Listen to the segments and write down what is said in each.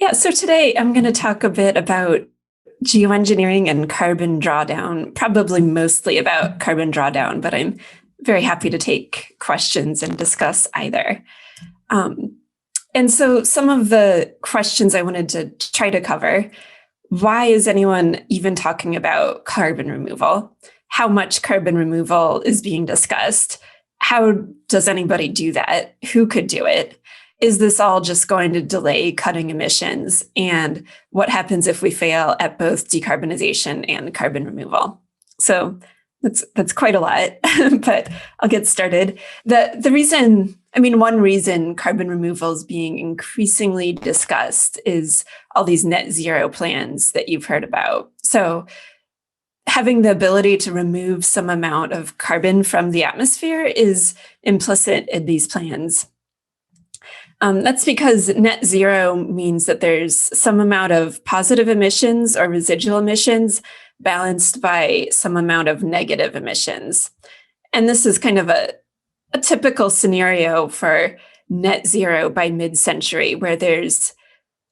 Yeah, so today I'm going to talk a bit about geoengineering and carbon drawdown, probably mostly about carbon drawdown, but I'm very happy to take questions and discuss either. And so some of the questions I wanted to try to cover: why is anyone even talking about carbon removal? How much carbon removal is being discussed? How does anybody do that? Who could do it? Is this all just going to delay cutting emissions? And what happens if we fail at both decarbonization and carbon removal? So that's quite a lot, but I'll get started. One reason carbon removal is being increasingly discussed is all these net zero plans that you've heard about. So having the ability to remove some amount of carbon from the atmosphere is implicit in these plans. That's because net zero means that there's some amount of positive emissions or residual emissions balanced by some amount of negative emissions. And this is kind of a typical scenario for net zero by mid-century, where there's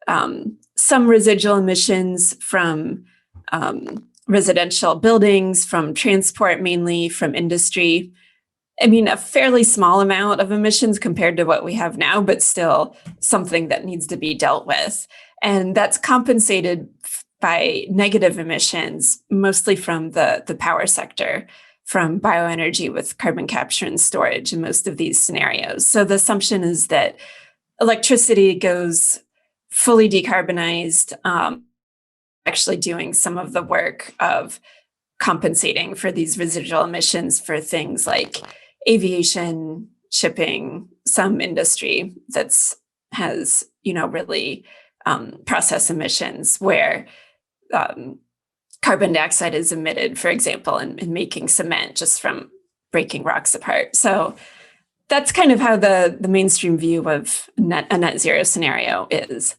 some residual emissions from residential buildings, from transport, mainly from industry. A fairly small amount of emissions compared to what we have now, but still something that needs to be dealt with. And that's compensated by negative emissions, mostly from the power sector, from bioenergy with carbon capture and storage in most of these scenarios. So the assumption is that electricity goes fully decarbonized, actually doing some of the work of compensating for these residual emissions for things like aviation, shipping, some industry has really process emissions where carbon dioxide is emitted, for example, in making cement just from breaking rocks apart. So that's kind of how the mainstream view of a net zero scenario is.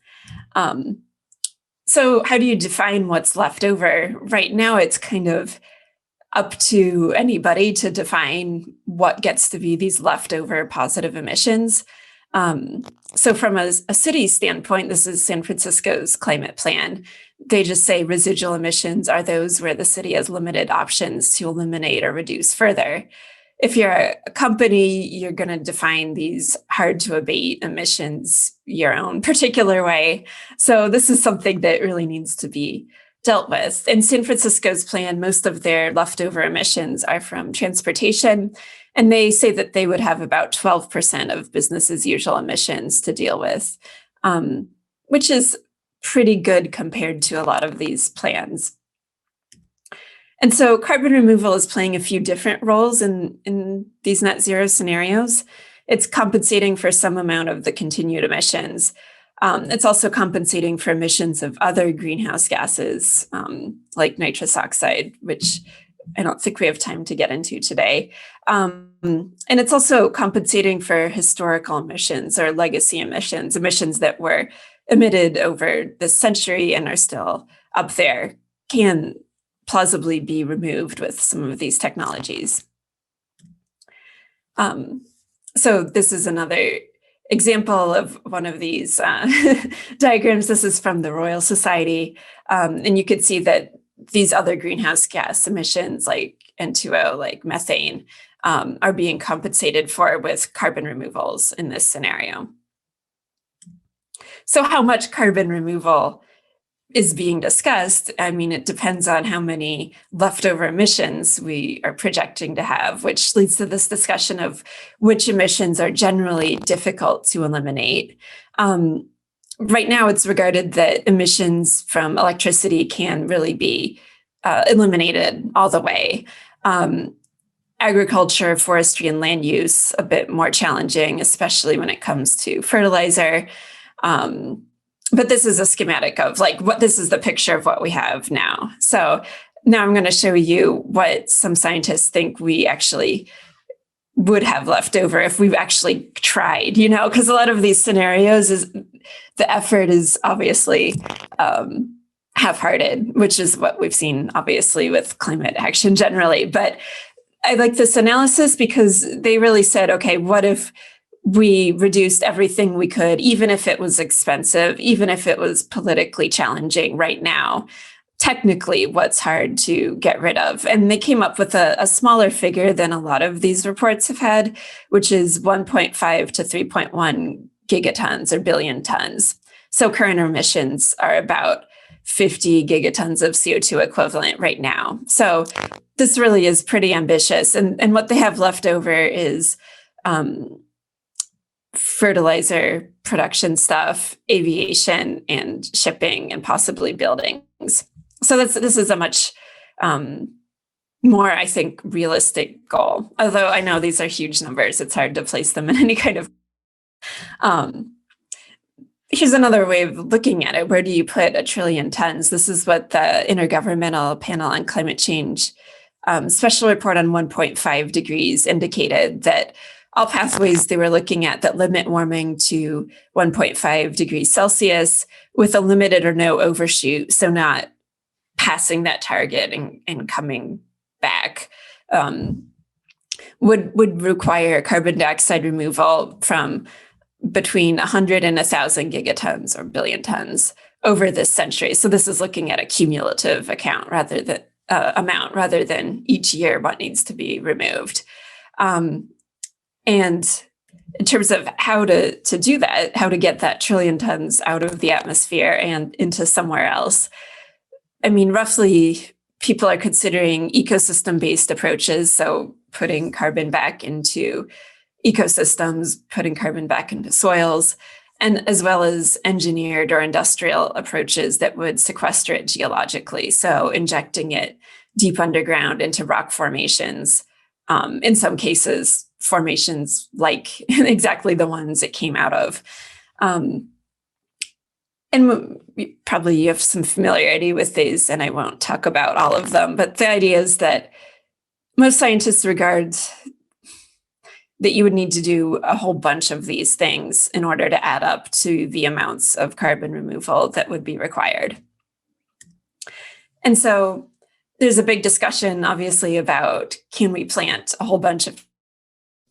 So how do you define what's left over? Right now, it's kind of up to anybody to define what gets to be these leftover positive emissions. So from a city standpoint, this is San Francisco's climate plan. They just say residual emissions are those where the city has limited options to eliminate or reduce further. If you're a company, you're going to define these hard to abate emissions your own particular way. So this is something that really needs to be dealt with. In San Francisco's plan, most of their leftover emissions are from transportation, and they say that they would have about 12% of business as usual emissions to deal with, which is pretty good compared to a lot of these plans. And so carbon removal is playing a few different roles in these net zero scenarios. It's compensating for some amount of the continued emissions. It's also compensating for emissions of other greenhouse gases, like nitrous oxide, which I don't think we have time to get into today. And it's also compensating for historical emissions or legacy emissions that were emitted over this century and are still up there, can plausibly be removed with some of these technologies. So this is another example of one of these diagrams. This is from the Royal Society. And you could see that these other greenhouse gas emissions like N2O, like methane, are being compensated for with carbon removals in this scenario. So how much carbon removal is being discussed? It depends on how many leftover emissions we are projecting to have, which leads to this discussion of which emissions are generally difficult to eliminate. Right now, it's regarded that emissions from electricity can really be eliminated all the way. Agriculture, forestry, and land use, a bit more challenging, especially when it comes to fertilizer. But this is a schematic of this is the picture of what we have now. So now I'm going to show you what some scientists think we actually would have left over if we've actually tried, because a lot of these scenarios the effort is obviously half-hearted, which is what we've seen obviously with climate action generally. But I like this analysis because they really said, okay, what if we reduced everything we could, even if it was expensive, even if it was politically challenging right now. Technically, what's hard to get rid of. And they came up with a smaller figure than a lot of these reports have had, which is 1.5 to 3.1 gigatons or billion tons. So current emissions are about 50 gigatons of CO2 equivalent right now. So this really is pretty ambitious. And what they have left over is fertilizer production stuff, aviation, and shipping, and possibly buildings. So this is a much more, I think, realistic goal. Although I know these are huge numbers, it's hard to place them in any kind of. Here's another way of looking at it. Where do you put 1 trillion tons? This is what the Intergovernmental Panel on Climate Change special report on 1.5 degrees indicated, that all pathways they were looking at that limit warming to 1.5 degrees Celsius with a limited or no overshoot, so not passing that target and coming back, would require carbon dioxide removal from between 100 and 1,000 gigatons or billion tons over this century. So this is looking at a cumulative amount rather than each year what needs to be removed. And in terms of how to do that, how to get that 1 trillion tons out of the atmosphere and into somewhere else, I mean, roughly people are considering ecosystem-based approaches, so putting carbon back into ecosystems, putting carbon back into soils, and as well as engineered or industrial approaches that would sequester it geologically, so injecting it deep underground into rock formations, in some cases, formations like exactly the ones it came out of. And probably you have some familiarity with these, and I won't talk about all of them, but the idea is that most scientists regard that you would need to do a whole bunch of these things in order to add up to the amounts of carbon removal that would be required. And so there's a big discussion, obviously, about can we plant a whole bunch of.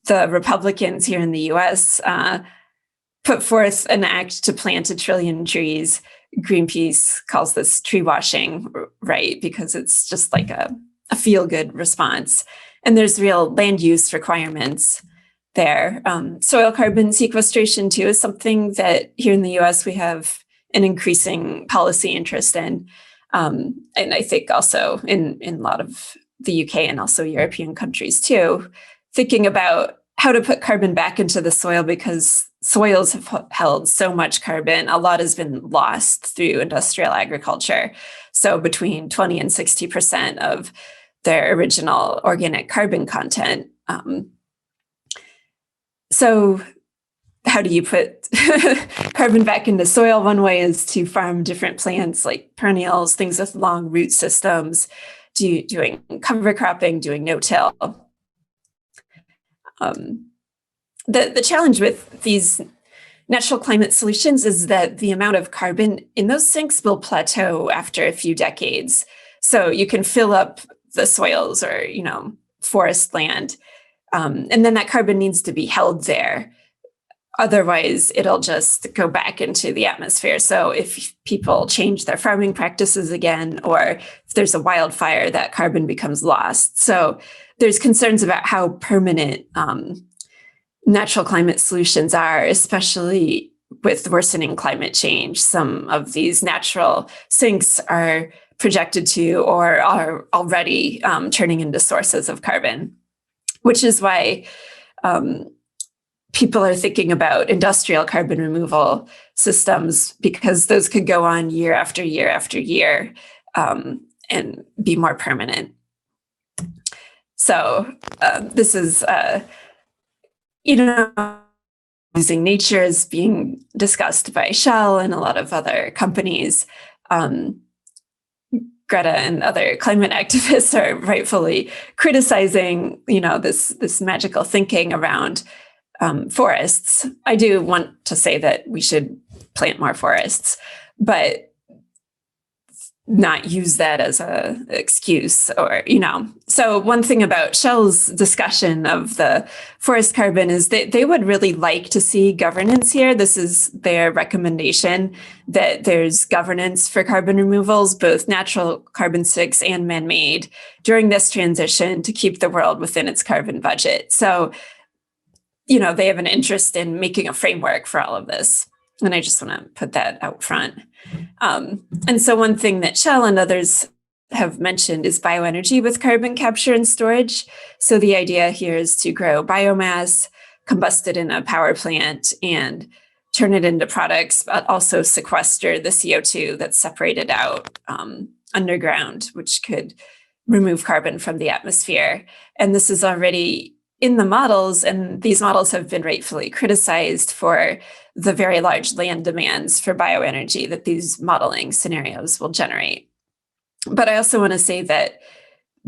The Republicans here in the US put forth an act to plant 1 trillion trees. Greenpeace calls this tree washing, right? Because it's just like a feel-good response. And there's real land use requirements there. Soil carbon sequestration, too, is something that here in the US we have an increasing policy interest in. And I think also in a lot of the UK and also European countries, too, thinking about how to put carbon back into the soil, because soils have held so much carbon. A lot has been lost through industrial agriculture. So between 20 and 60% of their original organic carbon content. So how do you put carbon back into soil? One way is to farm different plants like perennials, things with long root systems, doing cover cropping, doing no-till. The challenge with these natural climate solutions is that the amount of carbon in those sinks will plateau after a few decades. So you can fill up the soils or, forest land, and then that carbon needs to be held there. Otherwise, it'll just go back into the atmosphere. So if people change their farming practices again, or if there's a wildfire, that carbon becomes lost. So there's concerns about how permanent natural climate solutions are, especially with worsening climate change. Some of these natural sinks are projected to or are already turning into sources of carbon, which is why people are thinking about industrial carbon removal systems, because those could go on year after year after year and be more permanent. So this is, using nature is being discussed by Shell and a lot of other companies. Greta and other climate activists are rightfully criticizing, this magical thinking around forests. I do want to say that we should plant more forests, but not use that as a excuse, or, So one thing about Shell's discussion of the forest carbon is that they would really like to see governance here. This is their recommendation, that there's governance for carbon removals, both natural carbon sinks and man-made, during this transition to keep the world within its carbon budget. So, they have an interest in making a framework for all of this. And I just want to put that out front. And so one thing that Shell and others have mentioned is bioenergy with carbon capture and storage. So the idea here is to grow biomass, combust it in a power plant, and turn it into products, but also sequester the CO2 that's separated out underground, which could remove carbon from the atmosphere. And this is already in the models, and these models have been rightfully criticized for the very large land demands for bioenergy that these modeling scenarios will generate. But I also want to say that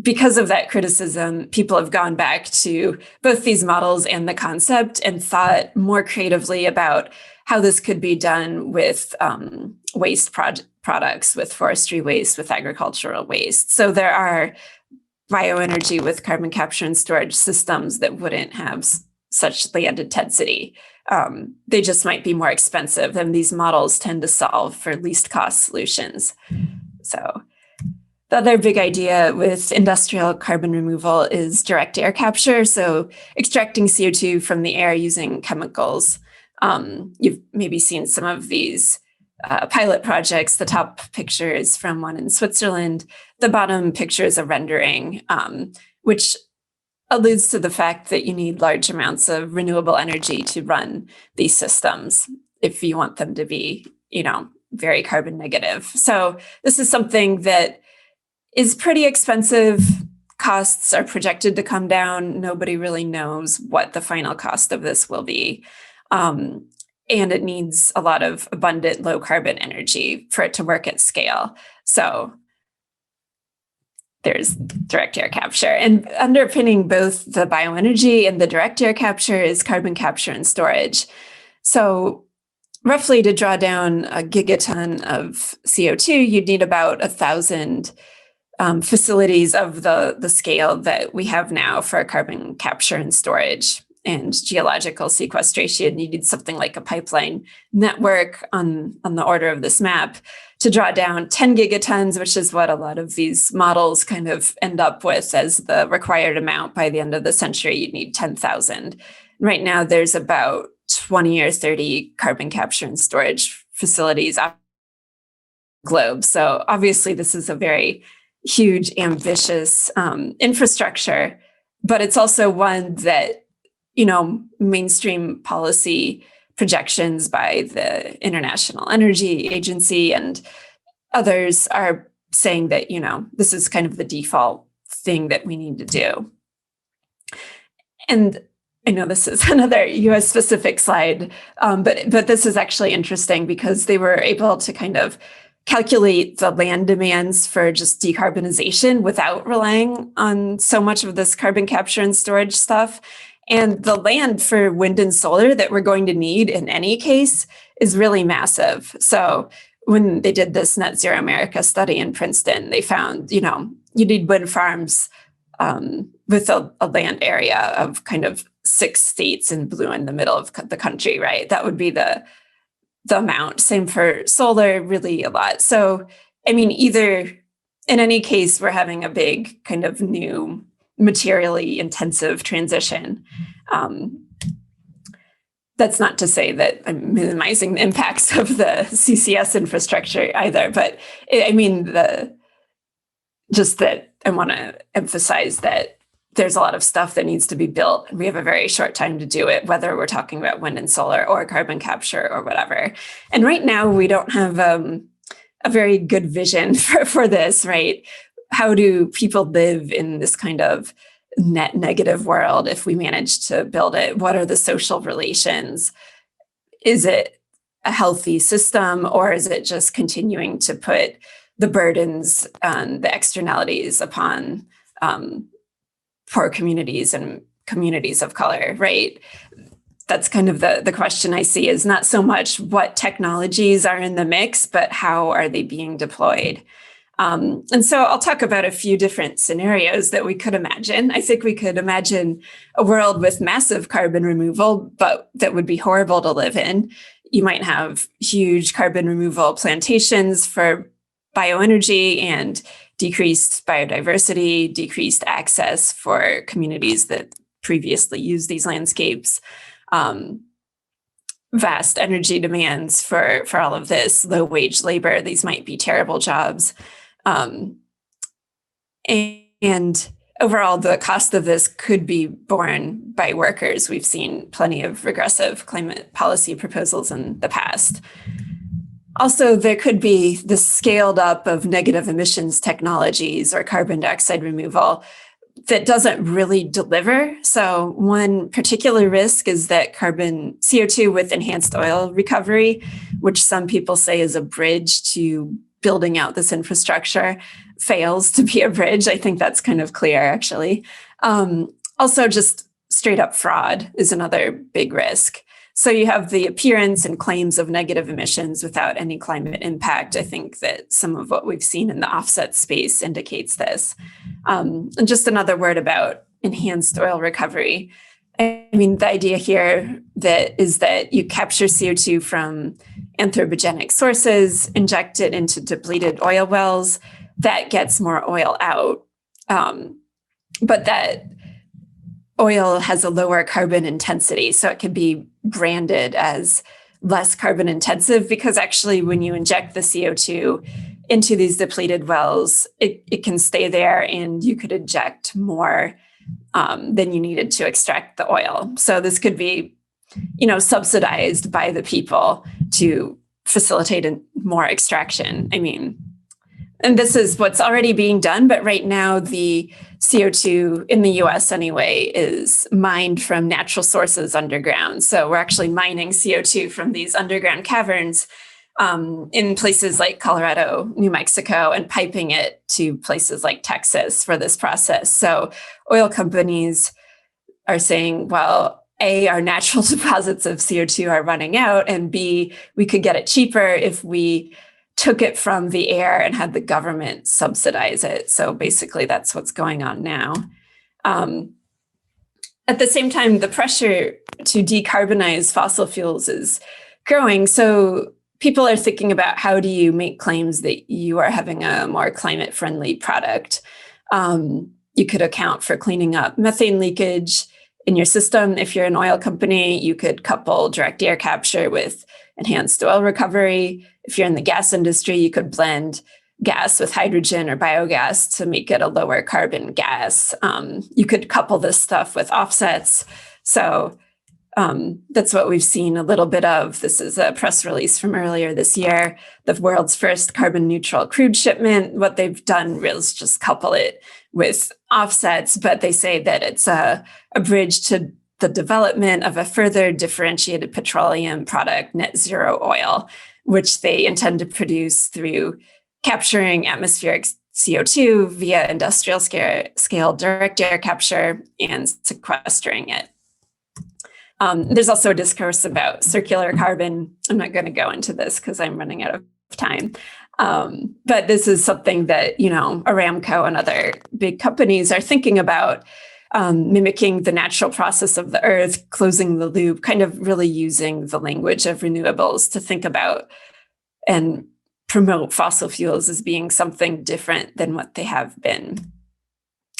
because of that criticism, people have gone back to both these models and the concept and thought more creatively about how this could be done with waste products, with forestry waste, with agricultural waste. So there are bioenergy with carbon capture and storage systems that wouldn't have such land intensity. They just might be more expensive than these models tend to solve for least cost solutions. So the other big idea with industrial carbon removal is direct air capture. So extracting CO2 from the air using chemicals. You've maybe seen some of these pilot projects. The top picture is from one in Switzerland. The bottom picture is a rendering, which alludes to the fact that you need large amounts of renewable energy to run these systems if you want them to be, very carbon negative. So this is something that is pretty expensive. Costs are projected to come down. Nobody really knows what the final cost of this will be. And it needs a lot of abundant low carbon energy for it to work at scale. So there's direct air capture, and underpinning both the bioenergy and the direct air capture is carbon capture and storage. So roughly to draw down a gigaton of CO2, you'd need about 1,000 facilities of the scale that we have now for carbon capture and storage. And geological sequestration, you need something like a pipeline network on the order of this map to draw down 10 gigatons, which is what a lot of these models kind of end up with as the required amount. By the end of the century, you need 10,000. Right now, there's about 20 or 30 carbon capture and storage facilities on the globe. So obviously, this is a very huge, ambitious infrastructure, but it's also one that mainstream policy projections by the International Energy Agency and others are saying that, this is kind of the default thing that we need to do. And I know this is another US specific slide, but this is actually interesting because they were able to kind of calculate the land demands for just decarbonization without relying on so much of this carbon capture and storage stuff. And the land for wind and solar that we're going to need in any case is really massive. So when they did this Net Zero America study in Princeton, they found, you need wind farms with a land area of kind of 6 states in blue in the middle of the country, right? That would be the amount. Same for solar, really a lot. So, either in any case, we're having a big kind of new materially intensive transition. That's not to say that I'm minimizing the impacts of the CCS infrastructure either, but just that I want to emphasize that there's a lot of stuff that needs to be built. We have a very short time to do it, whether we're talking about wind and solar or carbon capture or whatever. And right now we don't have a very good vision for this, right? How do people live in this kind of net negative world if we manage to build it? What are the social relations? Is it a healthy system, or is it just continuing to put the burdens and the externalities upon poor communities and communities of color, right? That's kind of the question I see, is not so much what technologies are in the mix, but how are they being deployed? And so I'll talk about a few different scenarios that we could imagine. I think we could imagine a world with massive carbon removal, but that would be horrible to live in. You might have huge carbon removal plantations for bioenergy and decreased biodiversity, decreased access for communities that previously used these landscapes, vast energy demands for all of this, low wage labor. These might be terrible jobs. And overall, the cost of this could be borne by workers. We've seen plenty of regressive climate policy proposals in the past. Also, there could be the scaled up of negative emissions technologies or carbon dioxide removal that doesn't really deliver. So one particular risk is that carbon CO2 with enhanced oil recovery, which some people say is a bridge to building out this infrastructure, fails to be a bridge. I think that's kind of clear, actually. Also, just straight up fraud is another big risk. So you have the appearance and claims of negative emissions without any climate impact. I think that some of what we've seen in the offset space indicates this. And just another word about enhanced oil recovery. I mean, the idea here is that you capture CO2 from anthropogenic sources, inject it into depleted oil wells, that gets more oil out. But that oil has a lower carbon intensity, so it can be branded as less carbon intensive, because actually when you inject the CO2 into these depleted wells, it can stay there and you could inject more than you needed to extract the oil. So this could be, subsidized by the people to facilitate more extraction. I mean, and this is what's already being done, but right now the CO2 in the US anyway is mined from natural sources underground. So we're actually mining CO2 from these underground caverns in places like Colorado, New Mexico, and piping it to places like Texas for this process. So oil companies are saying, well, A, our natural deposits of CO2 are running out, and B, we could get it cheaper if we took it from the air and had the government subsidize it. So basically that's what's going on now. At the same time, the pressure to decarbonize fossil fuels is growing. So people are thinking about, how do you make claims that you are having a more climate friendly product? You could account for cleaning up methane leakage in your system. If you're an oil company, you could couple direct air capture with enhanced oil recovery. If you're in the gas industry, you could blend gas with hydrogen or biogas to make it a lower carbon gas. You could couple this stuff with offsets. So that's what we've seen a little bit of. This is a press release from earlier this year, the world's first carbon neutral crude shipment. What they've done is just couple it with offsets, but they say that it's a bridge to the development of a further differentiated petroleum product, net zero oil, which they intend to produce through capturing atmospheric CO2 via industrial scale direct air capture and sequestering it. There's also a discourse about circular carbon. I'm not going to go into this because I'm running out of time. But this is something that, Aramco and other big companies are thinking about, mimicking the natural process of the earth, closing the loop, kind of really using the language of renewables to think about and promote fossil fuels as being something different than what they have been.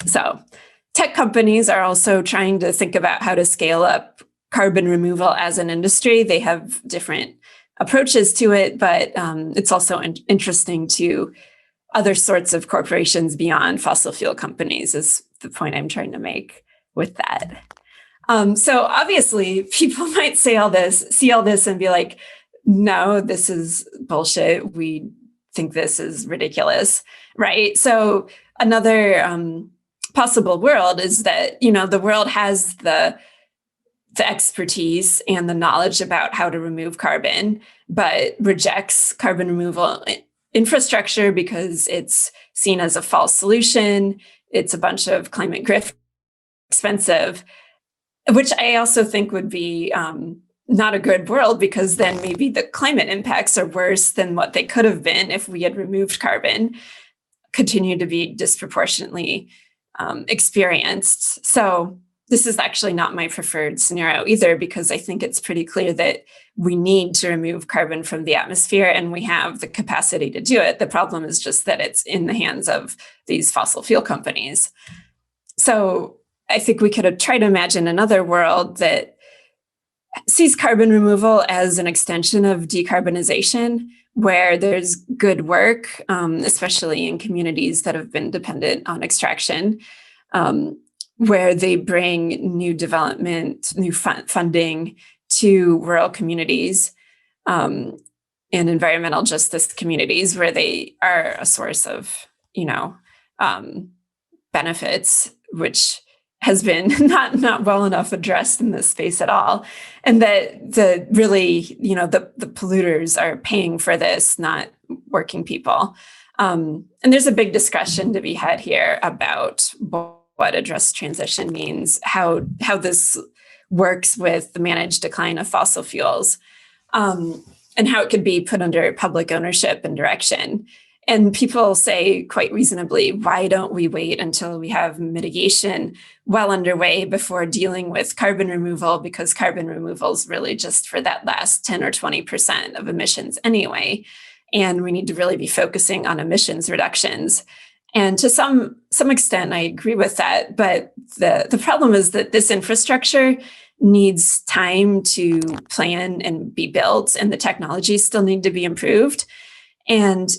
So tech companies are also trying to think about how to scale up carbon removal as an industry. They have different approaches to it, but it's also interesting to other sorts of corporations beyond fossil fuel companies, is the point I'm trying to make with that. So obviously people might see all this and be like, no, this is bullshit. We think this is ridiculous, right? So another possible world is that, the world has the expertise and the knowledge about how to remove carbon, but rejects carbon removal infrastructure because it's seen as a false solution. It's a bunch of climate grift, expensive, which I also think would be not a good world, because then maybe the climate impacts are worse than what they could have been if we had removed carbon. continue to be disproportionately experienced. So this is actually not my preferred scenario either, because I think it's pretty clear that we need to remove carbon from the atmosphere and we have the capacity to do it. The problem is just that it's in the hands of these fossil fuel companies. So I think we could try to imagine another world that sees carbon removal as an extension of decarbonization, where there's good work, especially in communities that have been dependent on extraction, where they bring new development, new funding to rural communities and environmental justice communities, where they are a source of, benefits, which has been not well enough addressed in this space at all. And that the polluters are paying for this, not working people. And there's a big discussion to be had here about what a just transition means, how this works with the managed decline of fossil fuels, and how it could be put under public ownership and direction. And people say quite reasonably, why don't we wait until we have mitigation well underway before dealing with carbon removal? Because carbon removal is really just for that last 10 or 20% of emissions anyway. And we need to really be focusing on emissions reductions. And to some extent, I agree with that. But the problem is that this infrastructure needs time to plan and be built, and the technologies still need to be improved. And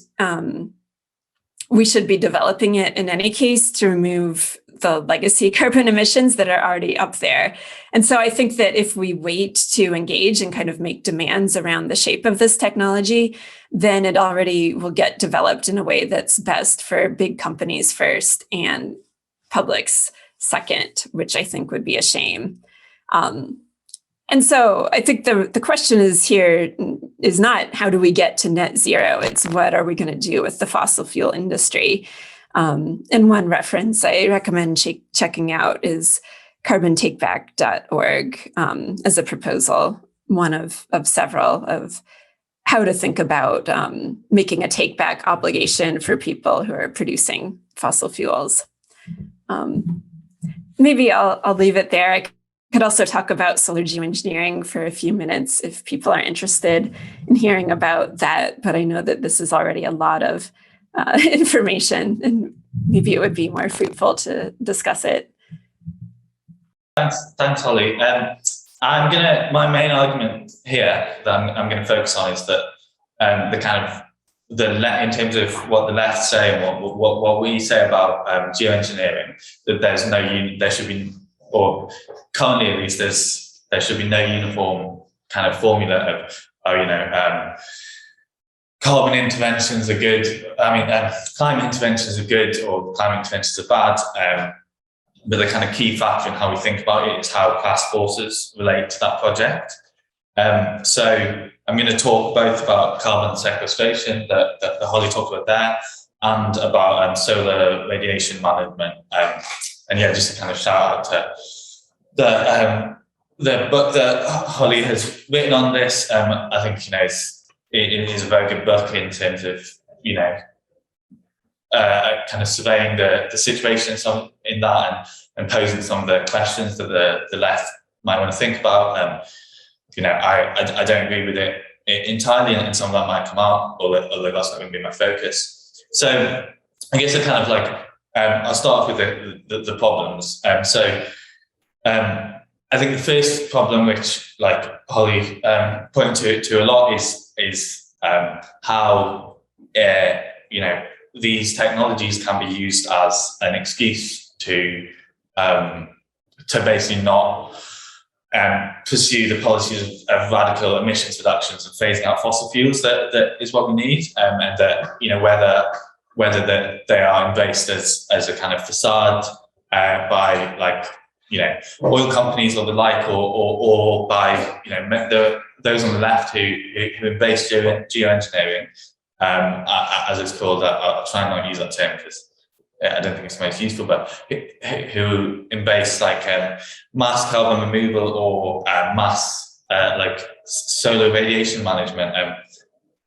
we should be developing it in any case to remove the legacy carbon emissions that are already up there. And so I think that if we wait to engage and kind of make demands around the shape of this technology, then it already will get developed in a way that's best for big companies first and publics second, which I think would be a shame. And so I think the question is not how do we get to net zero? It's what are we going to do with the fossil fuel industry? And one reference I recommend checking out is carbontakeback.org as a proposal, one of several, of how to think about making a take-back obligation for people who are producing fossil fuels. Maybe I'll leave it there. I could also talk about solar geoengineering for a few minutes if people are interested in hearing about that, but I know that this is already a lot of information, and maybe it would be more fruitful to discuss it. Thanks, Holly. My main argument here that I'm going to focus on is that in terms of what the left say and what we say about geoengineering, that there should be, or currently at least, there should be no uniform kind of formula of carbon interventions are good. Climate interventions are good, or climate interventions are bad. But the kind of key factor in how we think about it is how class forces relate to that project. So I'm going to talk both about carbon sequestration that Holly talked about there, and about solar radiation management. And yeah, just to kind of shout out to the book that Holly has written on this. I think it is a very good book in terms of kind of surveying the situation in that, and posing some of the questions that the left might want to think about. I don't agree with it entirely, and some of that might come out, although that's not going to be my focus. So I guess I'll start off with the problems. I think the first problem, which Holly pointed to a lot, is how these technologies can be used as an excuse to basically not pursue the policies of radical emissions reductions and phasing out fossil fuels that is what we need, and that whether they are embraced as a kind of facade by oil companies or the like, or by those on the left who embrace geoengineering, as it's called. I'll try and not use that term because I don't think it's the most useful, but who embrace mass carbon removal or mass solar radiation management.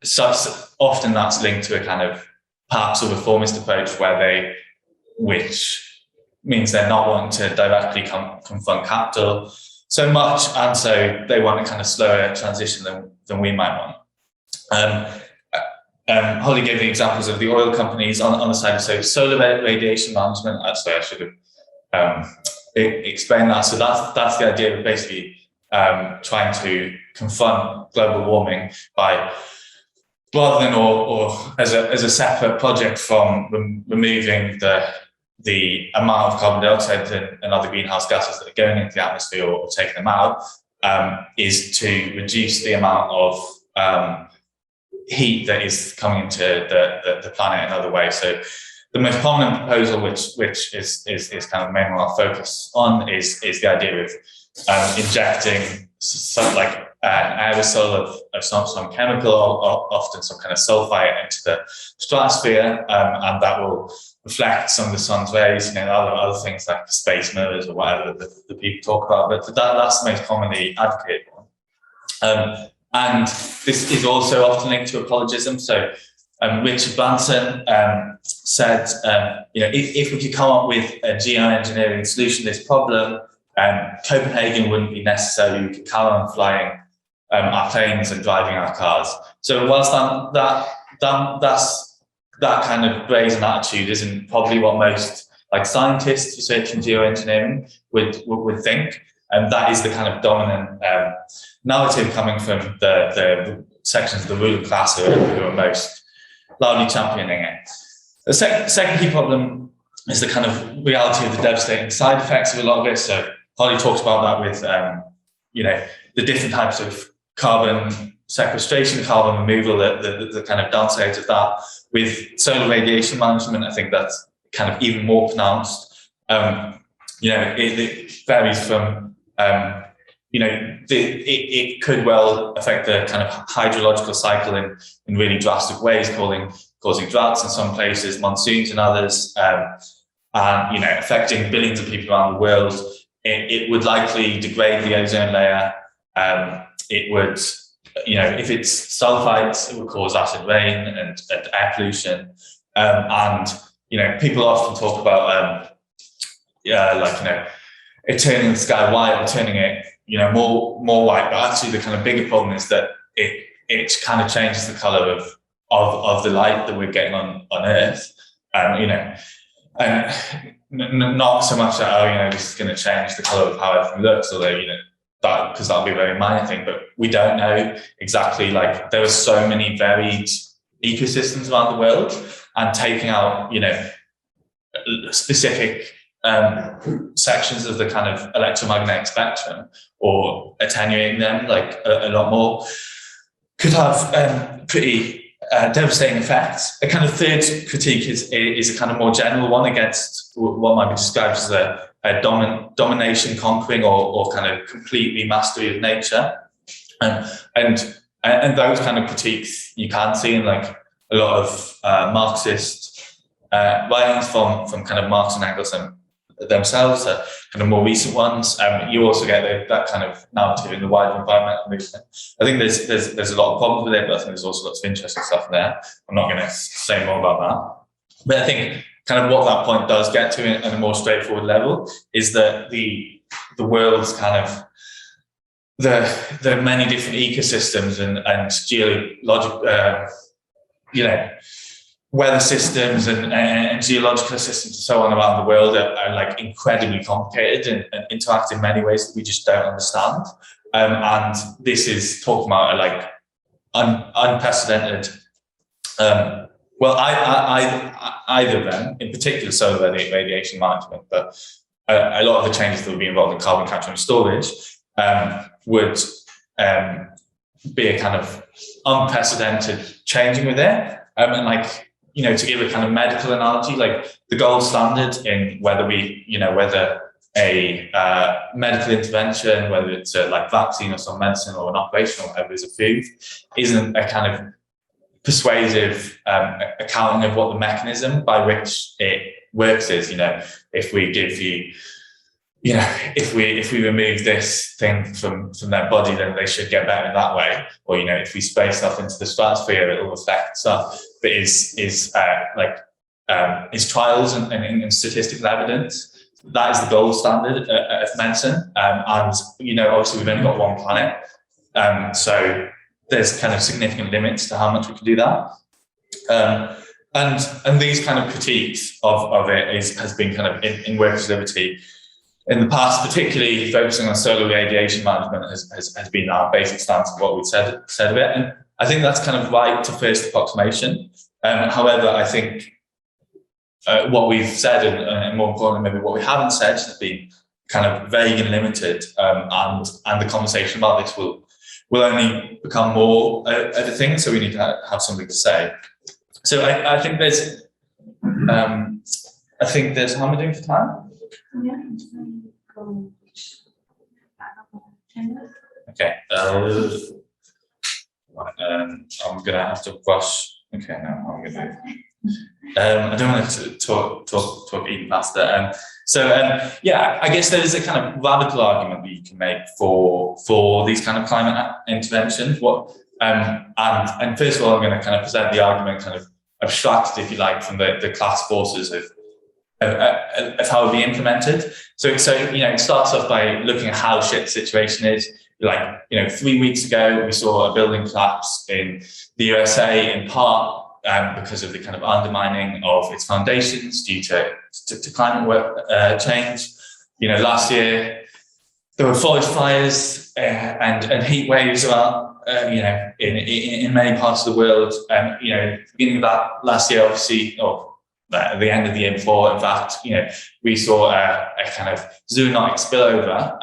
So often that's linked to a kind of perhaps a reformist approach which means they're not wanting to directly confront capital so much, and so they want a kind of slower transition than we might want. Holly gave the examples of the oil companies on the side. So solar radiation management, actually I should have explained that. So that's the idea of basically trying to confront global warming by, rather than or as a separate project from removing the amount of carbon dioxide and other greenhouse gases that are going into the atmosphere or taking them out, is to reduce the amount of heat that is coming into the planet in other ways. So the most prominent proposal, which is kind of the main one I'll focus on, is the idea of injecting some like an aerosol of some chemical, or often some kind of sulfite, into the stratosphere, and that will reflect some of the sun's rays, other things like space mirrors or whatever the people talk about. But that's the most commonly advocated one. And this is also often linked to ecologism. So Richard Branson said, if we could come up with a geoengineering solution to this problem, Copenhagen wouldn't be necessary. We could carry on flying our planes and driving our cars. So whilst that kind of brazen attitude isn't probably what most like scientists researching geoengineering would think, and that is the kind of dominant narrative coming from the sections of the ruling class who are most loudly championing it. The second key problem is the kind of reality of the devastating side effects of a lot of it. So Holly talked about that with the different types of carbon sequestration, carbon removal, the kind of downsides of that. With solar radiation management, I think that's kind of even more pronounced. It varies from it could well affect the kind of hydrological cycle in really drastic ways, causing droughts in some places, monsoons in others, and affecting billions of people around the world. It would likely degrade the ozone layer. It would, if it's sulfites, it would cause acid rain and air pollution. And people often talk about it turning the sky white or turning it more white, but actually the kind of bigger problem is that it kind of changes the color of the light that we're getting on Earth, and not so much that this is going to change the color of how everything looks, although because that'll be a very minor thing, but we don't know exactly. Like, there are so many varied ecosystems around the world, and taking out specific sections of the kind of electromagnetic spectrum or attenuating them like a lot more could have pretty devastating effects. A kind of third critique is a kind of more general one against what might be described as a domination, conquering, or kind of completely mastery of nature, and those kind of critiques you can see in like a lot of Marxist writings from kind of Marx and Engels themselves, kind of more recent ones. You also get that kind of narrative in the wider environmental movement. I think there's a lot of problems with it, but I think there's also lots of interesting stuff in there. I'm not going to say more about that, but I think kind of what that point does get to at a more straightforward level is that the world's kind of the many different ecosystems and geological weather systems and geological systems and so on around the world are like incredibly complicated and interact in many ways that we just don't understand. And this is talking about like unprecedented. Either of them, in particular solar radiation management, but a lot of the changes that will be involved in carbon capture and storage would be a kind of unprecedented changing with it. To give a kind of medical analogy, like the gold standard in whether a medical intervention, whether it's a like vaccine or some medicine or an operation or whatever is approved, isn't a kind of persuasive accounting of what the mechanism by which it works is. If we give you, if we remove this thing from their body, then they should get better in that way. Or, if we spray stuff into the stratosphere, it will affect stuff. But is trials and statistical evidence. That is the gold standard of medicine. And, obviously we've only got one planet. So there's kind of significant limits to how much we can do that. And these kind of critiques of it has been kind of in Workers' Liberty in the past, particularly focusing on solar radiation management has been our basic stance of what we've said of it. And I think that's kind of right to first approximation. However, I think what we've said and more importantly, maybe what we haven't said has been kind of vague and limited. And the conversation about this will only become more of a thing. So we need to have something to say. So I think there's, how am I doing for time? Yeah. Okay. I'm gonna have to rush. Okay, no, I'm gonna. I don't want to talk even faster. I guess there is a kind of radical argument that you can make for these kind of climate interventions. And first of all, I'm going to kind of present the argument kind of abstracted, if you like, from the class forces of how it will be implemented. So it starts off by looking at how shit the situation is. 3 weeks ago, we saw a building collapse in the USA in part because of the kind of undermining of its foundations due to climate change. Last year there were forest fires and heat waves around, in many parts of the world. Beginning of that last year, obviously, or at the end of the year before, in fact, we saw a kind of zoonotic spillover,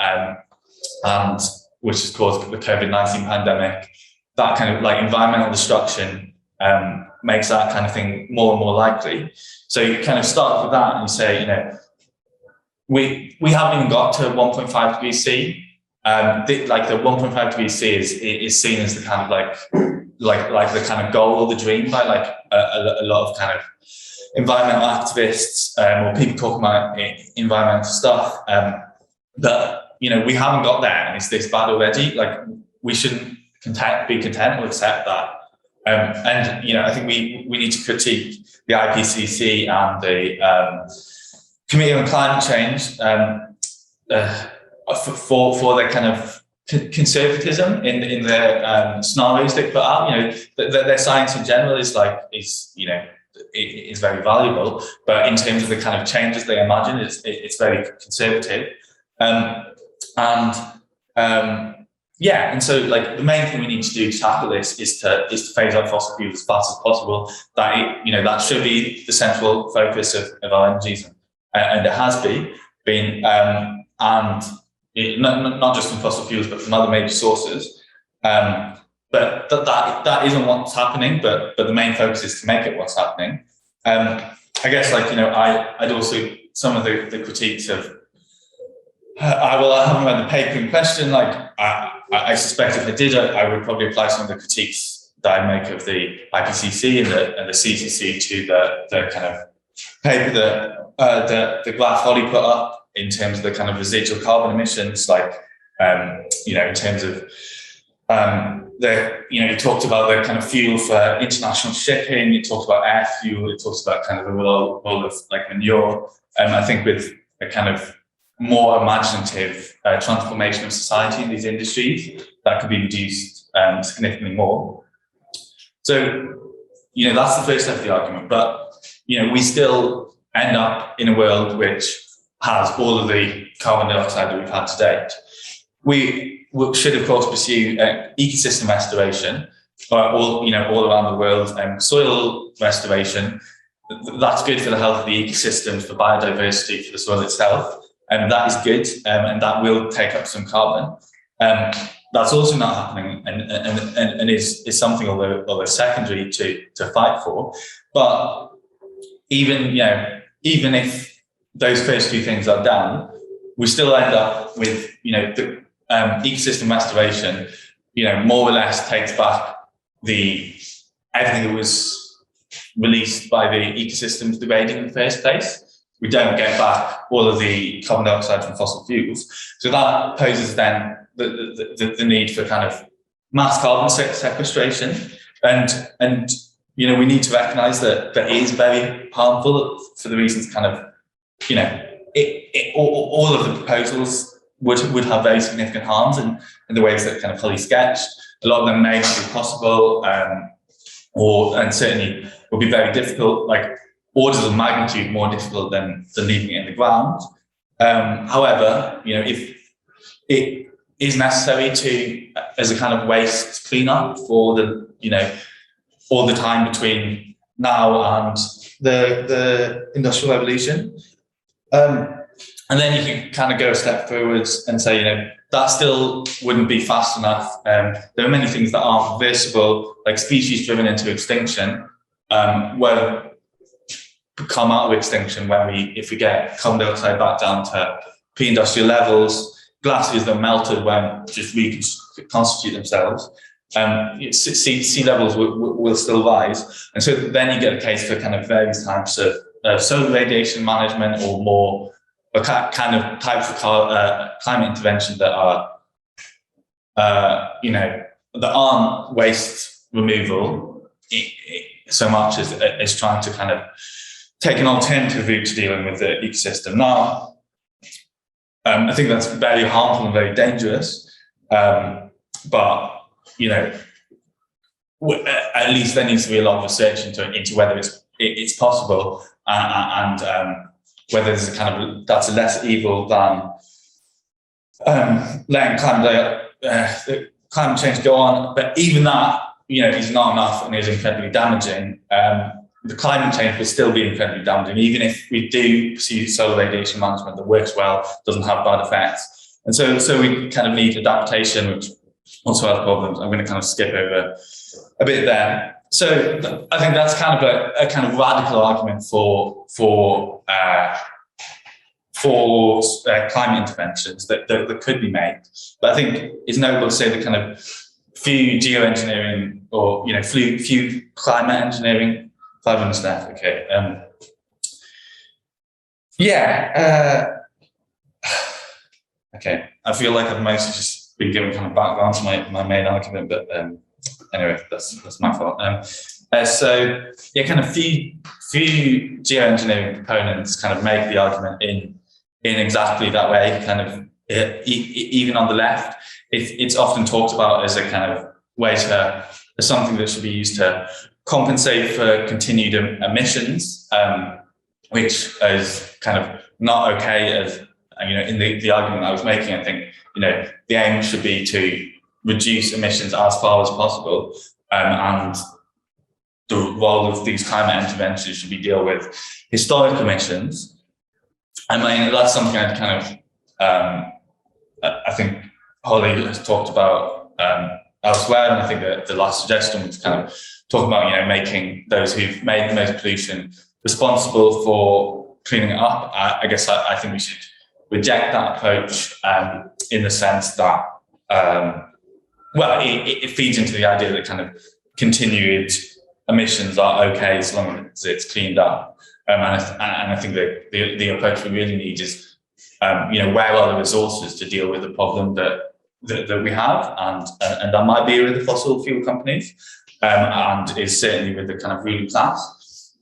and which has caused the COVID-19 pandemic. That kind of environmental destruction makes that kind of thing more and more likely. So you kind of start with that and you say, we haven't even got to 1.5 degrees C. The 1.5 degrees C is seen as the kind of like the kind of goal or the dream by a lot of kind of environmental activists or people talking about environmental stuff. But we haven't got there, and it's this bad already. We shouldn't be content or accept that. I think we need to critique the IPCC and the Committee on Climate Change for their kind of conservatism in their scenarios they put out. Their science in general is very valuable, but in terms of the kind of changes they imagine, it's very conservative. And so the main thing we need to do to tackle this is to phase out fossil fuels as fast as possible. That should be the central focus of our energies, and it has been, and not just from fossil fuels, but from other major sources. But that isn't what's happening. But the main focus is to make it what's happening. I guess I'd also, some of the critiques of. I haven't read the paper in question. I suspect if I did, I would probably apply some of the critiques that I make of the IPCC and the CCC to the kind of paper that the graph Holly put up in terms of the kind of residual carbon emissions. In terms of you talked about the kind of fuel for international shipping. You talked about air fuel. You talked about kind of the role of manure. I think with a kind of more imaginative transformation of society in these industries, that could be reduced significantly more. So, that's the first step of the argument. But, we still end up in a world which has all of the carbon dioxide that we've had to date. We should, of course, pursue ecosystem restoration, all around the world, soil restoration. That's good for the health of the ecosystems, for biodiversity, for the soil itself. And that is good, and that will take up some carbon. That's also not happening, and is something, although secondary to fight for. But even if those first two things are done, we still end up with the ecosystem restoration. More or less takes back everything that was released by the ecosystems degrading in the first place. we don't get back all of the carbon dioxide from fossil fuels. So that poses then the need for kind of mass carbon sequestration, and we need to recognise that that is very harmful for the reasons kind of all of the proposals would have very significant harms in the ways that kind of Holly sketched. A lot of them may not be possible, and certainly will be very difficult, like orders of magnitude more difficult than leaving it in the ground. However, if it is necessary to, as a kind of waste cleanup for all the time between now and the Industrial Revolution, and then you can kind of go a step forwards and say, that still wouldn't be fast enough. There are many things that aren't reversible, like species driven into extinction, won't come out of extinction if we get carbon dioxide back down to pre-industrial levels. Glaciers that melted won't just reconstitute themselves. Sea levels will still rise. And so then you get a case for kind of various types of solar radiation management, or more kind of types of climate intervention that are, that aren't waste removal so much as trying to kind of take an alternative route to dealing with the ecosystem. Now, I think that's very harmful and very dangerous, but at least there needs to be a lot of research into whether it's possible, and whether there's that's a less evil than letting climate change go on. But even that, is not enough and is incredibly damaging. The climate change will still be incredibly damaging, even if we do pursue solar radiation management that works well, doesn't have bad effects. And so we kind of need adaptation, which also has problems. I'm going to kind of skip over a bit there. So I think that's kind of a kind of radical argument for climate interventions that could be made. But I think it's notable to say that kind of few geoengineering or few climate engineering. 5 minutes left. Okay. Okay. I feel like I've mostly just been given kind of background to my main argument, but anyway, that's my fault. So kind of few geoengineering proponents kind of make the argument in exactly that way. Kind of even on the left, it's often talked about as a kind of way as something that should be used to compensate for continued emissions, which is kind of not okay. As in the argument I was making, I think the aim should be to reduce emissions as far as possible, and the role of these climate interventions should be deal with historic emissions. I mean, that's something I'd kind of I think Holly has talked about elsewhere, and I think that the last suggestion was kind of talking about making those who've made the most pollution responsible for cleaning it up. I guess I think we should reject that approach, in the sense that it feeds into the idea that kind of continued emissions are okay as long as it's cleaned up. And I think that the approach we really need is where are the resources to deal with the problem that we have, and that might be with the fossil fuel companies, and is certainly with the kind of ruling class.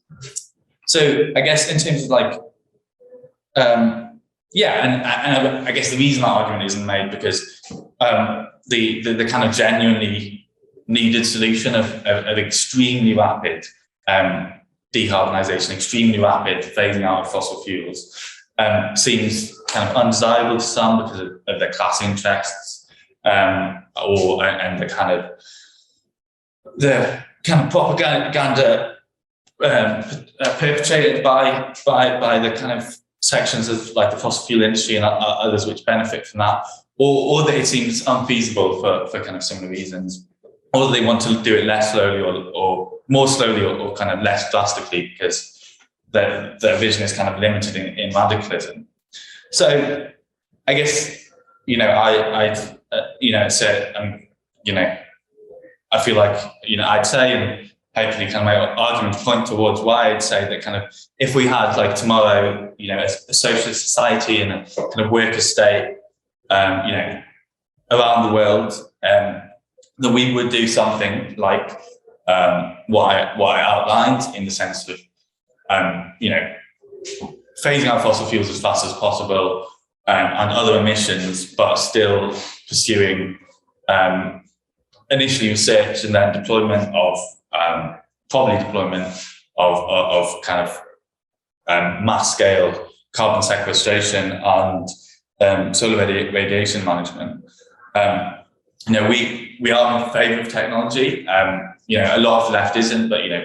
So I guess in terms of like, and I guess the reason that argument isn't made because the kind of genuinely needed solution of extremely rapid decarbonisation, extremely rapid phasing out of fossil fuels, seems kind of undesirable to some because of their class interests, and the kind of propaganda perpetrated by the kind of sections of like the fossil fuel industry and others which benefit from that, or that it seems unfeasible for kind of similar reasons, or that they want to do it less slowly or more slowly or kind of less drastically because their vision is kind of limited in radicalism. So I guess I feel like I'd say, and hopefully kind of my argument point towards why I'd say that kind of if we had like tomorrow, you know, a socialist society and a kind of worker state, you know, around the world, that we would do something like what I outlined, in the sense of, you know, phasing out fossil fuels as fast as possible, and other emissions, but still pursuing initially research and then deployment of probably deployment of kind of mass scale carbon sequestration and solar radiation management. You know, we are in favour of technology. You know, a lot of the left isn't, but you know,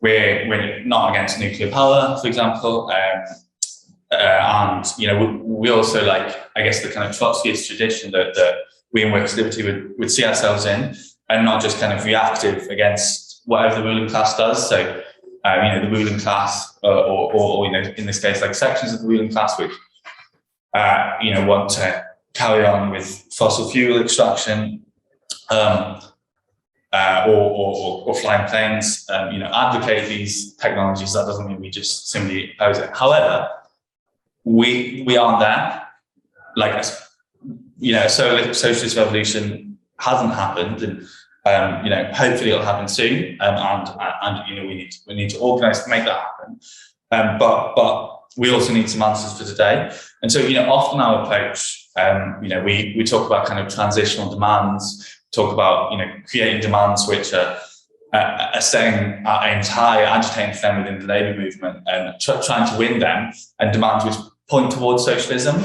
we're not against nuclear power, for example. And you know, we also like, I guess, the kind of Trotskyist tradition that we in Workers' Liberty would see ourselves in, and not just kind of reactive against whatever the ruling class does. So, you know, the ruling class, or you know, in this case, like sections of the ruling class, which you know, want to carry on with fossil fuel extraction, or flying planes, you know, advocate these technologies. That doesn't mean we just simply oppose it. However, we aren't there. Like, you know, a socialist revolution hasn't happened, and you know, hopefully it'll happen soon. And you know, we need to organise to make that happen. But we also need some answers for today. And so, you know, often our approach, you know, we talk about kind of transitional demands, talk about, you know, creating demands which are setting aims high, agitating for them within the labour movement, and trying to win them, and demands which point towards socialism.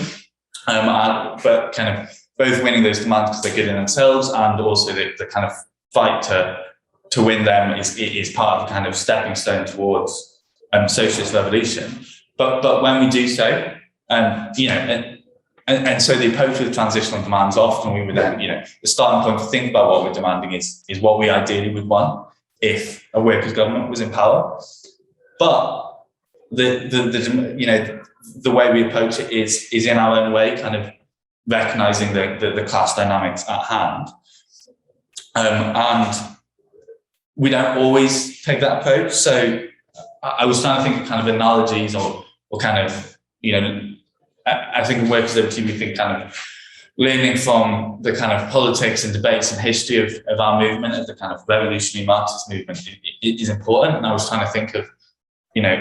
But kind of both winning those demands because they're good in themselves, and also the kind of fight to win them is part of the kind of stepping stone towards socialist revolution. But when we do so, you know, and so the approach with transitional demands, often we would then, you know, the starting point to think about what we're demanding is what we ideally would want if a workers' government was in power. But the you know, the way we approach it is in our own way, kind of recognising the class dynamics at hand. And we don't always take that approach. So I was trying to think of kind of analogies or kind of, you know, I think in Workers' Liberty, we think kind of learning from the kind of politics and debates and history of our movement, of the kind of revolutionary Marxist movement, is important. And I was trying to think of, you know,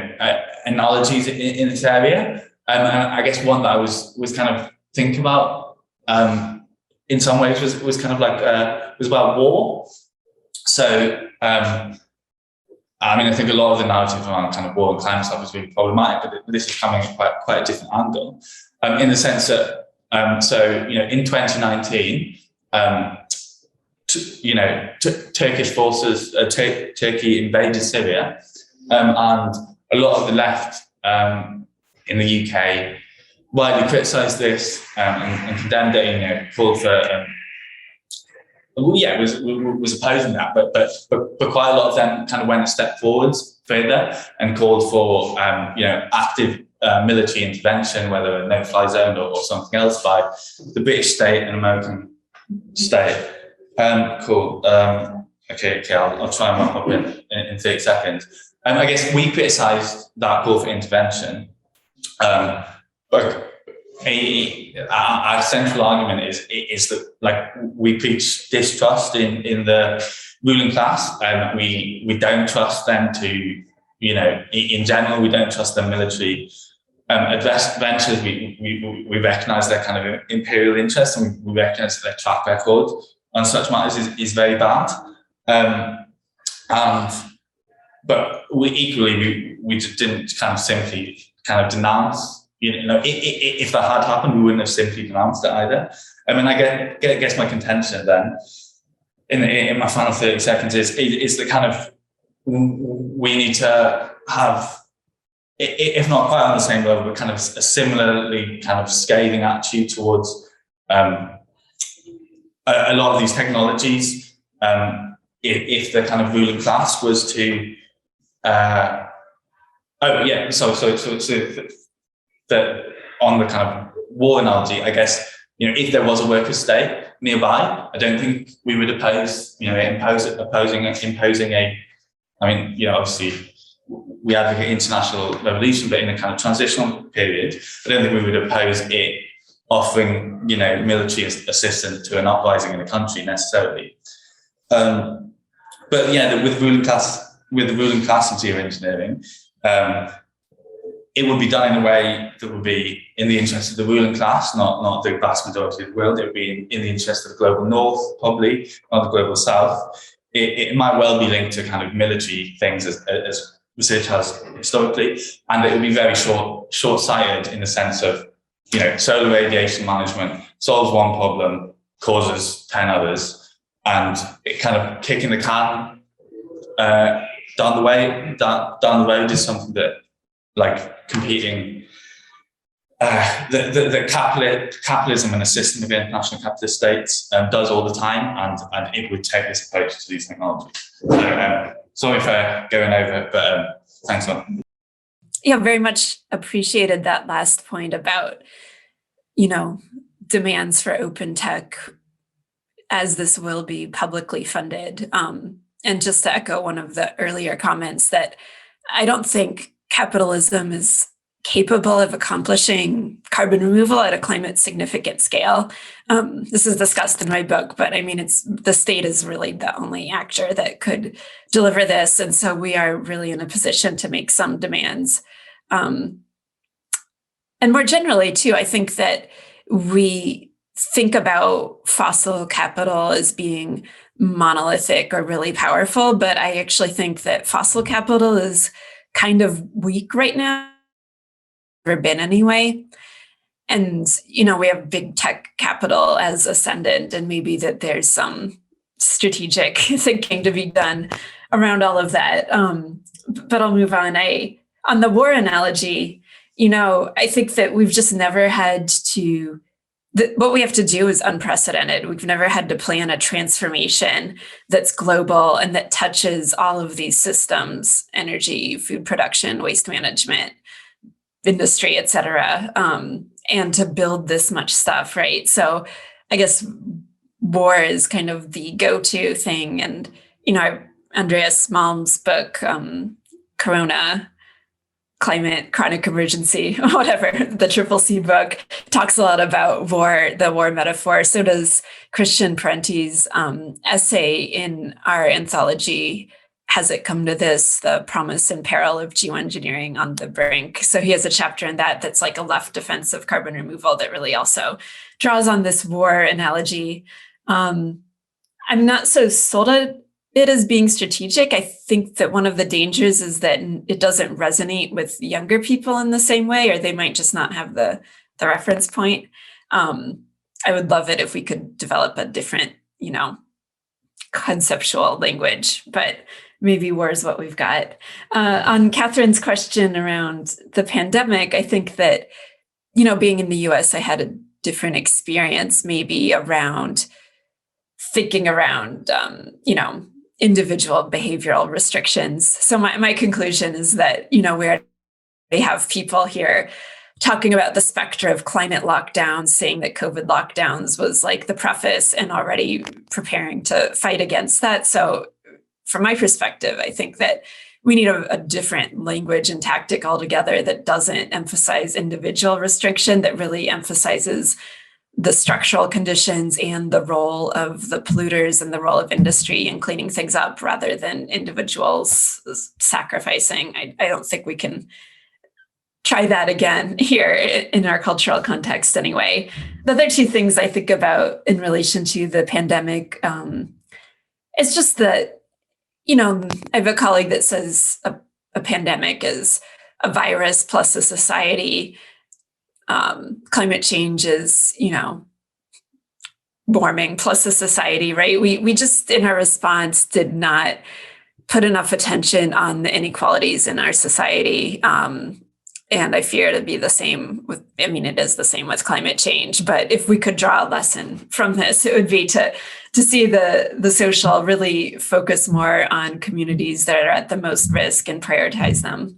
analogies in this area. And I guess one that I was kind of thinking about in some ways was kind of like, was about war. So, I mean, I think a lot of the narrative around kind of war and climate stuff is really problematic, but this is coming at quite a different angle, in the sense that, so, you know, in 2019, you know, Turkish forces, Turkey invaded Syria, and a lot of the left in the UK widely criticised this and condemned it, you know, called for. Was opposing that, but quite a lot of them kind of went a step forwards further and called for you know, active military intervention, whether a no-fly zone or something else, by the British state and American state. Cool. Okay. I'll try and wrap up in 30 seconds. I guess we criticised that call for intervention, but our central argument is that, like, we preach distrust in the ruling class, and we don't trust them to, you know, in general, we don't trust their military adventures. We recognise their kind of imperial interests, and we recognise that their track record on such matters is very bad. But we equally we just didn't kind of simply kind of denounce. You know, if that had happened, we wouldn't have simply denounced it either. I mean, I guess my contention then, in my final 30 seconds, is the kind of, we need to have, if not quite on the same level, but kind of a similarly kind of scathing attitude towards a lot of these technologies. If the kind of ruling class was to, that on the kind of war analogy, I guess, you know, if there was a workers' state nearby, I don't think we would oppose, you know, imposing a I mean, obviously we advocate international revolution, but in a kind of transitional period, I don't think we would oppose it offering, military assistance to an uprising in a country necessarily. But yeah, with the ruling class of geoengineering, it would be done in a way that would be in the interest of the ruling class, not the vast majority of the world. It would be in the interest of the global north, probably, not the global south. It might well be linked to kind of military things as research has historically, and it would be very short-sighted in the sense of, solar radiation management solves one problem, causes 10 others, and it kind of kicking the can down the road is something that, like, competing the capitalism and a system of international capitalist states does all the time, and it would take this approach to these technologies. So, sorry for going over, but thanks a lot. Yeah, very much appreciated that last point about, demands for open tech as this will be publicly funded. And just to echo one of the earlier comments, that I don't think capitalism is capable of accomplishing carbon removal at a climate significant scale. This is discussed in my book, but I mean, the state is really the only actor that could deliver this. And so we are really in a position to make some demands. And more generally too, I think that we think about fossil capital as being monolithic or really powerful, but I actually think that fossil capital is kind of weak right now. Never been anyway. And, we have big tech capital as ascendant, and maybe that there's some strategic thinking to be done around all of that. But I'll move on. On the war analogy, I think that we've just never had to, what we have to do is unprecedented. We've never had to plan a transformation that's global and that touches all of these systems: energy, food production, waste management, industry, et cetera, and to build this much stuff, right? So I guess war is kind of the go-to thing. And, Andreas Malm's book, Corona, Climate, Chronic Emergency, whatever, the CCC book, talks a lot about the war metaphor. So does Christian Parenti's essay in our anthology, Has It Come to This? The Promise and Peril of Geoengineering on the Brink. So he has a chapter in that's like a left defense of carbon removal that really also draws on this war analogy. I'm not so sold on it as being strategic. I think that one of the dangers is that it doesn't resonate with younger people in the same way, or they might just not have the reference point. I would love it if we could develop a different, conceptual language, but maybe war is what we've got. On Catherine's question around the pandemic, I think that, being in the US, I had a different experience maybe around thinking around, individual behavioral restrictions. So my conclusion is that, we have people here talking about the specter of climate lockdowns, saying that COVID lockdowns was like the preface, and already preparing to fight against that. So from my perspective, I think that we need a different language and tactic altogether that doesn't emphasize individual restriction, that really emphasizes the structural conditions and the role of the polluters and the role of industry in cleaning things up, rather than individuals sacrificing. I don't think we can try that again here in our cultural context anyway. The other two things I think about in relation to the pandemic, it's just that, I have a colleague that says a pandemic is a virus plus a society. Climate change is, warming plus a society, right? We just, in our response, did not put enough attention on the inequalities in our society. And I fear it'd be the same it is the same with climate change. But if we could draw a lesson from this, it would be to see the social really focus more on communities that are at the most risk and prioritize them.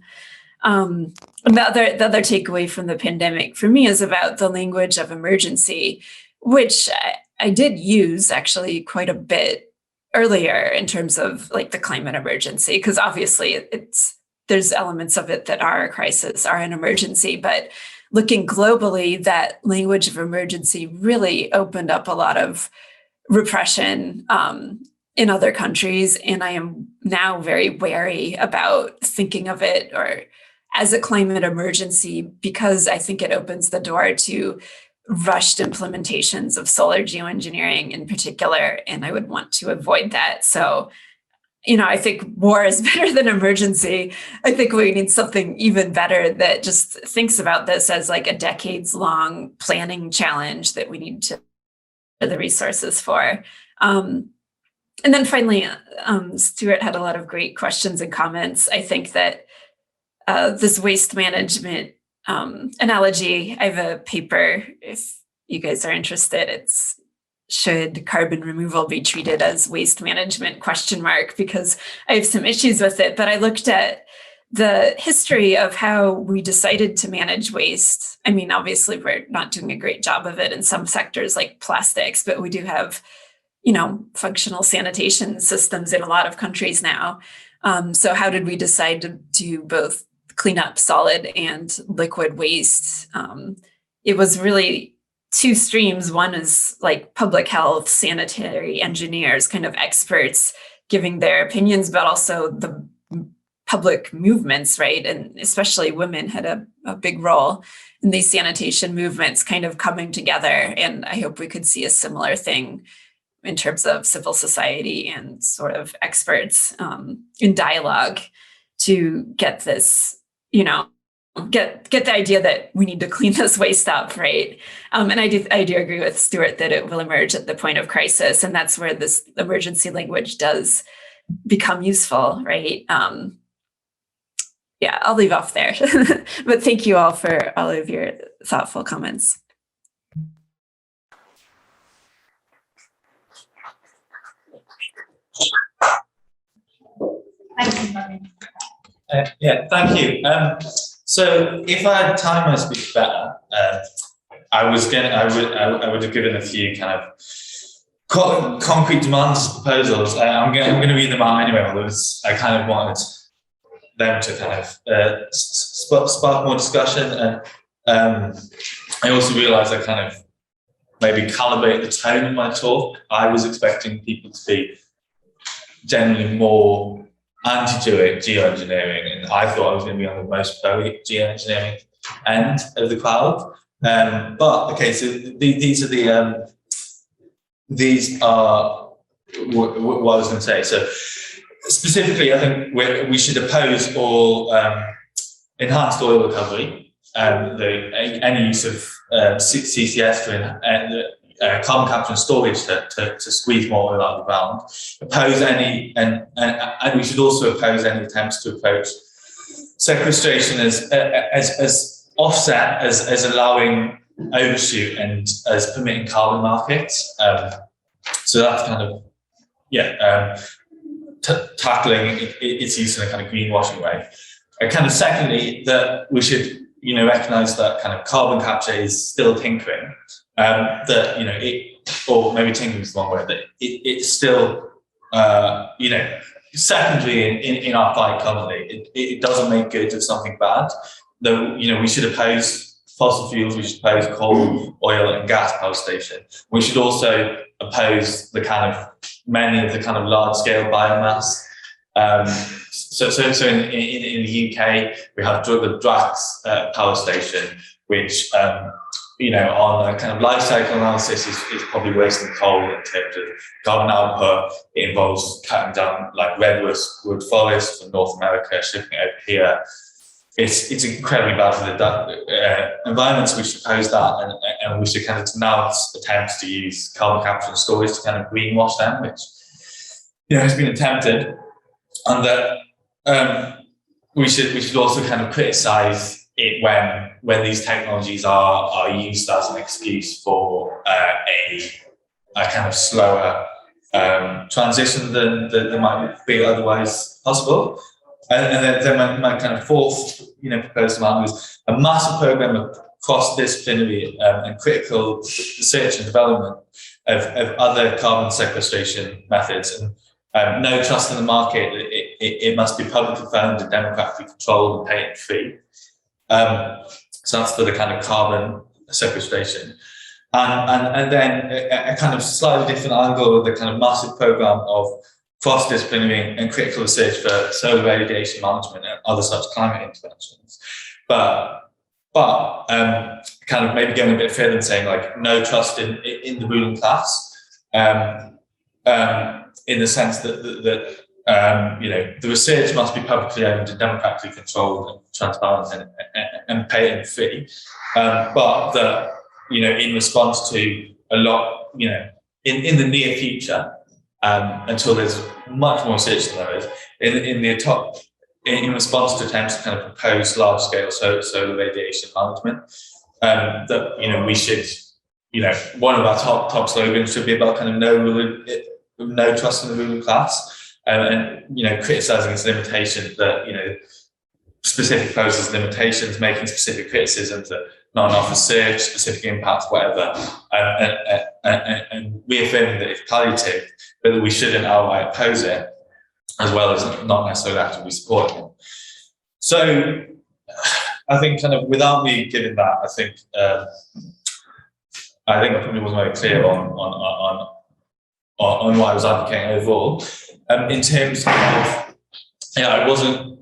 The other takeaway from the pandemic for me is about the language of emergency, which I did use actually quite a bit earlier in terms of like the climate emergency, because obviously there's elements of it that are a crisis, are an emergency, but looking globally, that language of emergency really opened up a lot of repression in other countries. And I am now very wary about thinking of it or as a climate emergency, because I think it opens the door to rushed implementations of solar geoengineering in particular. And I would want to avoid that. So, I think war is better than emergency. I think we need something even better that just thinks about this as like a decades-long planning challenge that we need to the resources for. And then finally, Stuart had a lot of great questions and comments. I think that this waste management analogy, I have a paper, if you guys are interested, it's should carbon removal be treated as waste management ? Because I have some issues with it, but I looked at the history of how we decided to manage waste. I mean, obviously we're not doing a great job of it in some sectors like plastics, but we do have, functional sanitation systems in a lot of countries now. So how did we decide to do both clean up solid and liquid waste? It was really two streams. One is like public health, sanitary engineers, kind of experts giving their opinions, but also the public movements, right? And especially women had a big role in these sanitation movements kind of coming together. And I hope we could see a similar thing in terms of civil society and sort of experts in dialogue to get this, get the idea that we need to clean this waste up, right? And I do agree with Stuart that it will emerge at the point of crisis, and that's where this emergency language does become useful, right? Yeah, I'll leave off there. But thank you all for all of your thoughtful comments. Yeah, thank you. So if I had time, I speak better. I would have given a few kind of concrete demands, proposals. I'm going to read them out anyway. Although I kind of wanted them to kind of spark more discussion, and I also realised I kind of maybe calibrate the tone of my talk. I was expecting people to be generally more anti-geoengineering, and I thought I was going to be on the most pro-geoengineering end of the crowd. But okay, so these are what I was going to say. So specifically, I think we should oppose all enhanced oil recovery, any use of CCS for carbon capture and storage to squeeze more oil out of the ground. Oppose any, and we should also oppose any attempts to approach sequestration as offset, as allowing overshoot and as permitting carbon markets. So that's kind of tackling its use in a kind of greenwashing way. And kind of secondly, that we should recognise that kind of carbon capture is still tinkering. Or maybe tinkering is the wrong word. That it's still secondary in our fight currently. It doesn't make good of something bad. Though we should oppose fossil fuels. We should oppose coal, oil, and gas power stations. We should also oppose many of the kind of large scale biomass. So in the UK we have the Drax power station, which on a kind of life cycle analysis is probably worse than coal in terms of carbon output. It involves cutting down like redwood forests from North America, shipping it over here. It's incredibly bad for the environment, so we should oppose that, and we should kind of denounce attempts to use carbon capture and storage to kind of greenwash them, which has been attempted, and that we should also kind of criticise it when these technologies are used as an excuse for a kind of slower transition than might be otherwise possible. And then my kind of fourth proposed amount was a massive program of cross-disciplinary and critical research and development of other carbon sequestration methods. And no trust in the market. It must be publicly funded, democratically controlled, and patent free. So that's for the kind of carbon sequestration. And then a kind of slightly different angle, the kind of massive program of cross-disciplinary and critical research for solar radiation management and other such climate interventions. But kind of maybe going a bit further and saying like no trust in the ruling class, in the sense that the research must be publicly owned and democratically controlled and transparent and patent free, but that in response to a lot, in the near future, until there's much more research than there is, in response to attempts to kind of propose large-scale solar radiation management, that we should, one of our top slogans should be about kind of no trust in the ruling class, and criticizing its limitations, that specific process limitations, making specific criticisms that not enough research, specific impacts, whatever, and reaffirming that it's palliative, but that we shouldn't outright oppose it, as well as not necessarily actively supporting it. So I think kind of without me giving that, I think I probably wasn't very clear on what I was advocating overall. In terms of, I wasn't,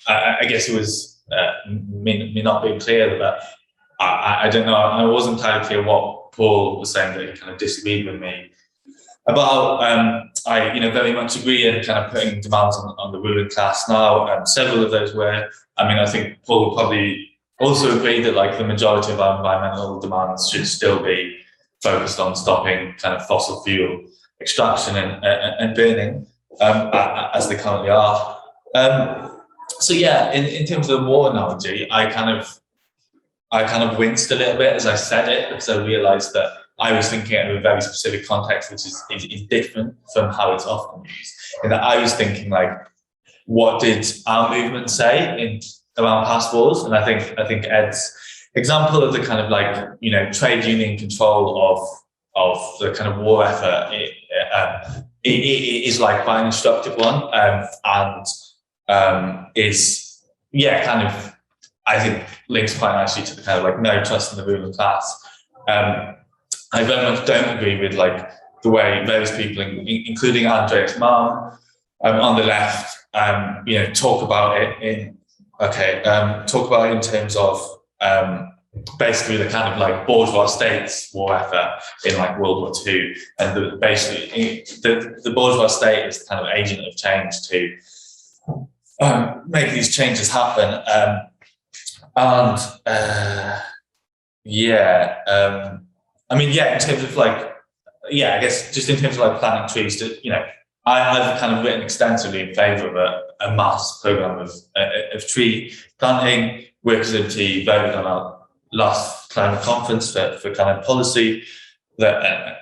I guess it was me not being clear that I don't know, I wasn't entirely clear what Paul was saying that he kind of disagreed with me about. I very much agree in kind of putting demands on the ruling class now. Several of those were, I think Paul would probably also agree that like the majority of our environmental demands should still be focused on stopping kind of fossil fuel extraction and burning, as they currently are. So yeah, in terms of the war analogy, I kind of winced a little bit as I said it, because I realised that I was thinking of a very specific context, which is different from how it's often used. And that I was thinking like, what did our movement say around past wars? And I think Ed's example of the kind of like trade union control of the kind of war effort is like quite an instructive one, and is kind of, I think, links quite nicely to the kind of like no trust in the ruling class. I very much don't agree with like the way various people, including Andreas Malm, on the left, talk about it in terms of basically the kind of like bourgeois states war effort in like World War II, and the bourgeois state is the kind of agent of change to make these changes happen. In terms of like, I guess just in terms of like planting trees, I've kind of written extensively in favour of a mass programme of tree planting. Workers' Liberty voted on our last climate conference for kind of policy, that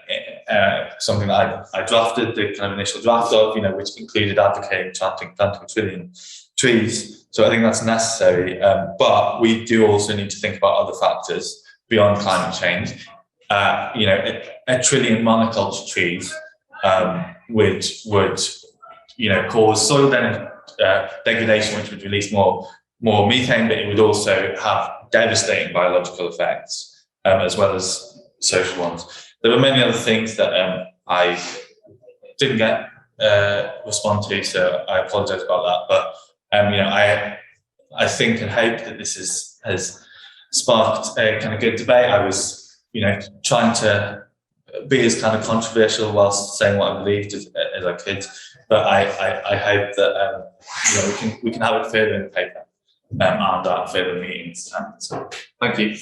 something that I drafted, the kind of initial draft of, which included advocating planting 1 trillion trees. So I think that's necessary, but we do also need to think about other factors beyond climate change. A trillion monoculture trees, which would, cause soil degradation, which would release more methane, but it would also have devastating biological effects, as well as social ones. There were many other things that I didn't get respond to, so I apologise about that. But I think and hope that this has sparked a kind of good debate. I was trying to be as kind of controversial whilst saying what I believed as I could, but I hope that we can have it further in the paper and at further meetings. So thank you.